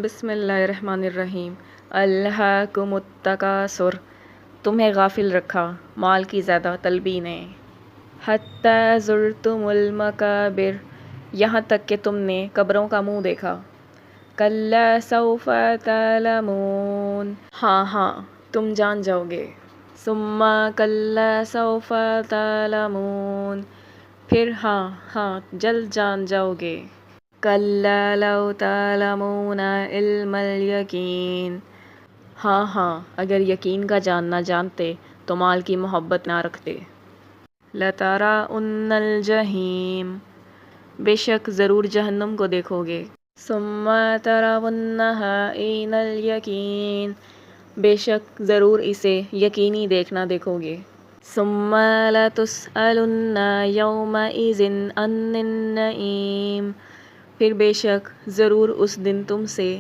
بسم اللہ الرحمن الرحیم۔ الہاکم التکاثر، تمہیں غافل رکھا مال کی زیادہ طلبی نے۔ حتی زرتم المقابر، یہاں تک کہ تم نے قبروں کا منہ دیکھا۔ کلا سوف تعلمون، ہاں ہاں تم جان جاؤ گے۔ ثم کلا سوف تعلمون، پھر ہاں ہاں جلد جان جاؤ گے۔ کلا لو تعلمون علم الیقین، ہاں ہاں اگر یقین کا جاننا جانتے تو مال کی محبت نہ رکھتے۔ لترون الجحیم، بے شک ضرور جہنم کو دیکھو گے۔ ثم ترونہا عین الیقین، بے شک ضرور اسے یقینی دیکھنا دیکھو گے۔ ثم لتسألن یومئذ عن النعیم، پھر بے شک ضرور اس دن تم سے